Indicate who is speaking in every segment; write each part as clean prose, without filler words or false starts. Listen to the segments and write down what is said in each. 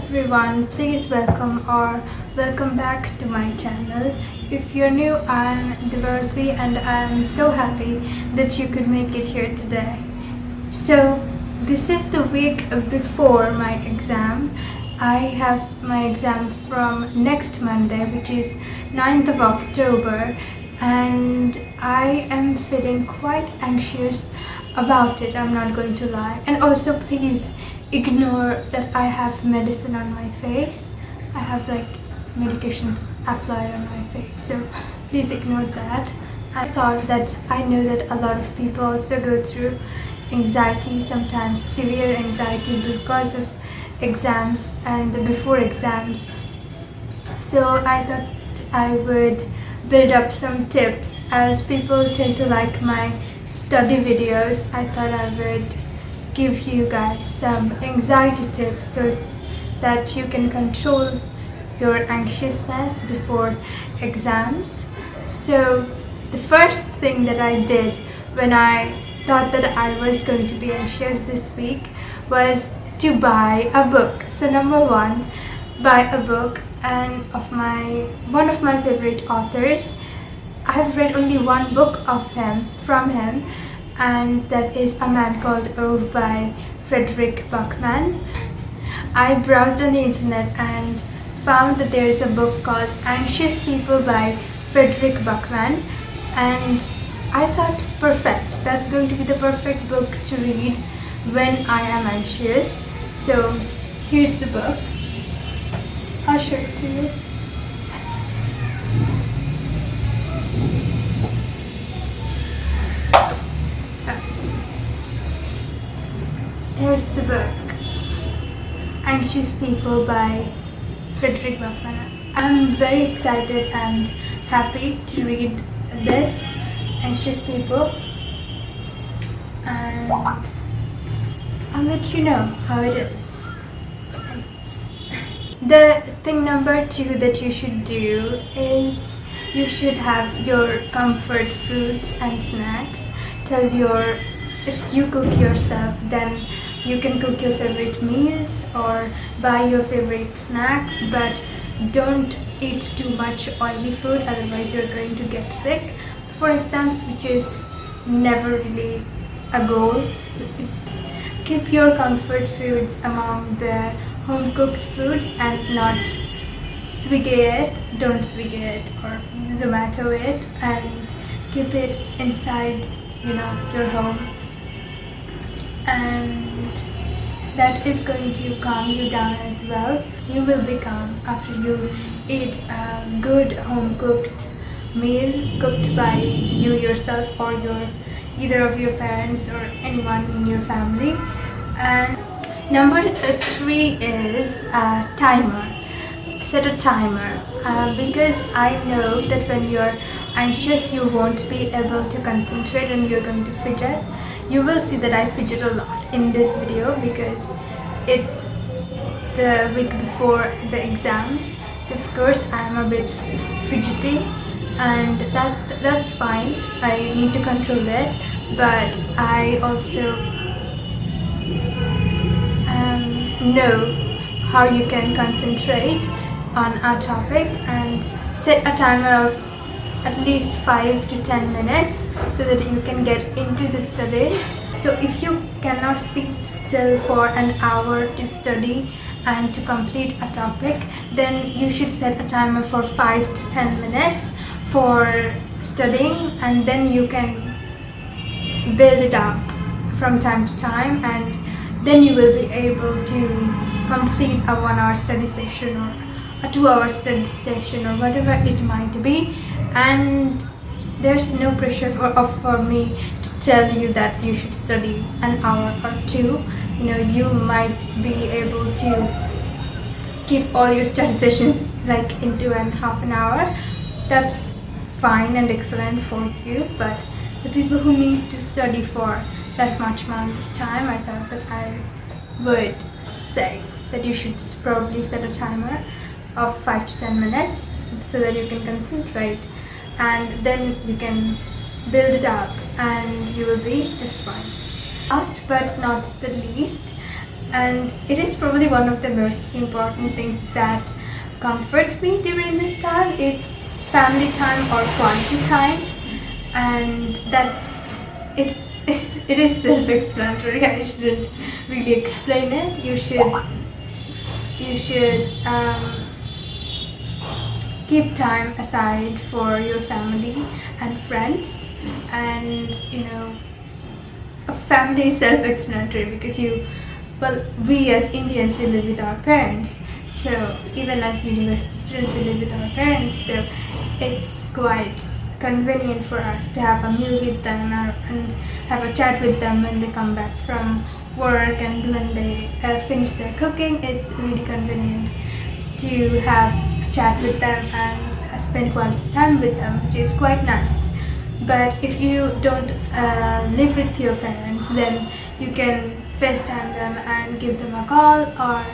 Speaker 1: everyone, please welcome back to my channel. If you're new, I'm Devarthi and I'm so happy that you could make it here today. So this is the week before my exam. I have my exam from next Monday, which is 9th of October, and I am feeling quite anxious about it, I'm not going to lie. And also please ignore that I have medicine on my face. I have medication applied on my face, so please ignore that. I thought that I know that a lot of people also go through anxiety, sometimes severe anxiety because of exams and before exams. So I thought I would build up some tips. As people tend to like my study videos, I thought I would give you guys some anxiety tips so that you can control your anxiousness before exams. So the first thing that I did when I thought that I was going to be anxious this week was to buy a book. So number one, buy a book and one of my favorite authors. I have read only one book from him, and that is A Man Called Ove by Frederick Backman. I browsed on the internet and found that there is a book called Anxious People by Frederick Backman, and I thought, perfect, that's going to be the perfect book to read when I am anxious. So here's the book. I'll show it to you. Here's the book, Anxious People by Frederick Backman. I'm very excited and happy to read this, Anxious People, and I'll let you know how it is. The thing number two that you should do is you should have your comfort foods and snacks. If you cook yourself, then you can cook your favorite meals or buy your favorite snacks, but don't eat too much oily food, otherwise you're going to get sick for exams, which is never really a goal. Keep your comfort foods among the home cooked foods and not don't Swiggy it or Zomato it, and keep it inside your home, and that is going to calm you down as well. You will be calm after you eat a good home cooked meal cooked by you yourself or either of your parents or anyone in your family. And number three is a timer. Set a timer because I know that when you're anxious you won't be able to concentrate and you're going to fidget. You will see that I fidget a lot in this video because it's the week before the exams, so of course I'm a bit fidgety, and that's fine. I need to control it, but I also know how you can concentrate on a topic and set a timer of at least 5 to 10 minutes so that you can get into the studies. So if you cannot sit still for an hour to study and to complete a topic, then you should set a timer for 5 to 10 minutes for studying, and then you can build it up from time to time, and then you will be able to complete a 1 hour study session or a 2 hour study session or whatever it might be. And there's no pressure for me to tell you that you should study an hour or two. You might be able to keep all your study sessions into half an hour. That's fine and excellent for you, but the people who need to study for that much amount of time, I thought that I would say that you should probably set a timer of 5 to 10 minutes so that you can concentrate, and then you can build it up and you will be just fine. Last but not the least, and it is probably one of the most important things that comforts me during this time is family time or quality time, and that it is self-explanatory. I shouldn't really explain it. You should keep time aside for your family and friends, and a family is self-explanatory because we as Indians, we live with our parents, so even as university students we live with our parents, so it's quite convenient for us to have a meal with them and have a chat with them when they come back from work, and when they finish their cooking. It's really convenient to have a chat with them and spend quality time with them, which is quite nice. But if you don't live with your parents, then you can FaceTime them and give them a call or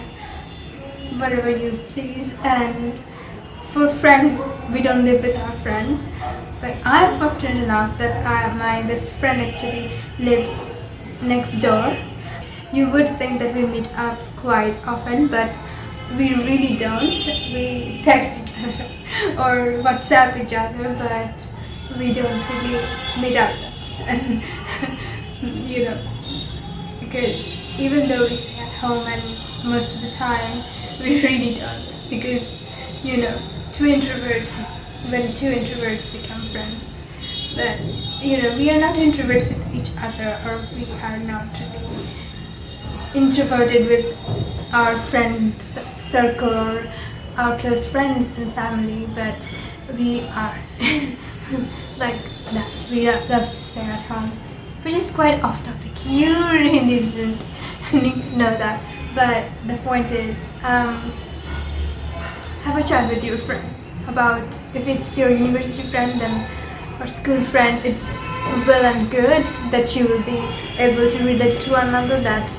Speaker 1: whatever you please. And for friends, we don't live with our friends, but I'm fortunate enough that my best friend actually lives next door. You would think that we meet up quite often, but we really don't. We text each other or WhatsApp each other, but we don't really meet up. And because even though we stay at home and most of the time we really don't, because when two introverts become friends, but we are not introverts with each other, or we are not really introverted with our friend circle or our close friends and family, but we are like that. We love to stay at home, which is quite off topic. You really didn't need to know that, but the point is, have a chat with your friend about, if it's your university friend then or school friend, it's well and good that you will be able to relate to one another that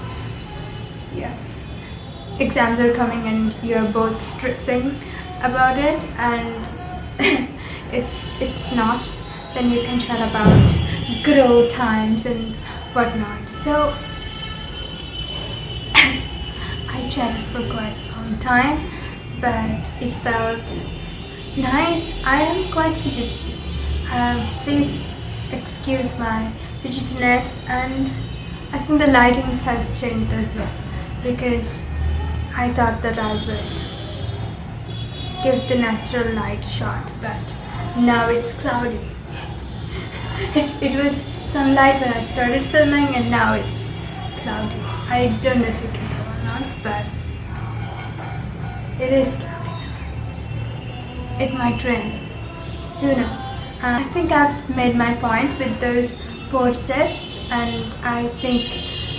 Speaker 1: exams are coming and you're both stressing about it, and if it's not, then you can chat about good old times and whatnot. So I chatted for quite a long time, but it felt nice. I am quite fidgety. Please excuse my fidgetiness, and I think the lighting has changed as well, because I thought that I would give the natural light shot, but now it's cloudy. It was sunlight when I started filming, and now it's cloudy. I don't know if you can tell or not, but it is cloudy. It might rain. Who knows? I think I've made my point with those 4 tips, and I think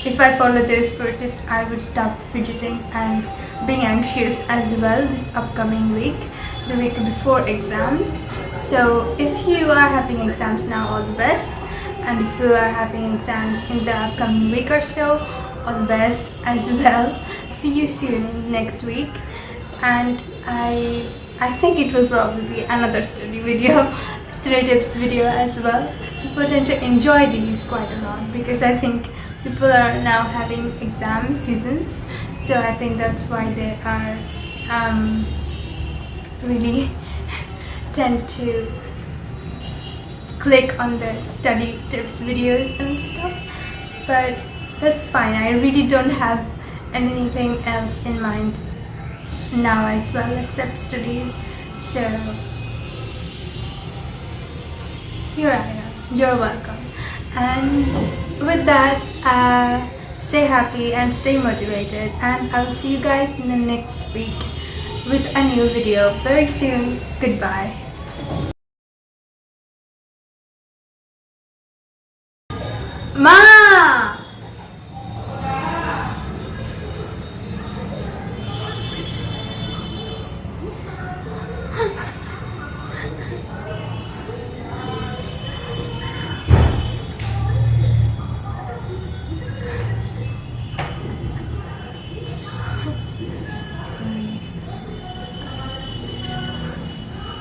Speaker 1: if I follow those 4 tips, I would stop fidgeting and being anxious as well this upcoming week, the week before exams. So if you are having exams now, all the best, and if you are having exams in the upcoming week or so, all the best as well. See you soon next week, and I think it will probably be another study tips video as well. People tend to enjoy these quite a lot because I think people are now having exam seasons, so I think that's why they are really tend to click on the study tips videos and stuff. But that's fine. I really don't have anything else in mind now as well except studies, so here I am. You're welcome. And with that, stay happy and stay motivated, and I will see you guys in the next week with a new video very soon. Goodbye. Ma!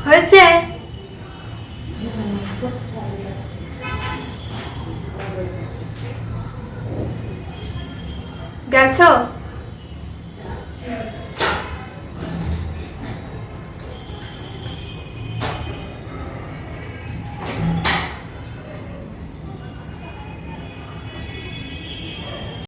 Speaker 1: হয়েছে গেছো?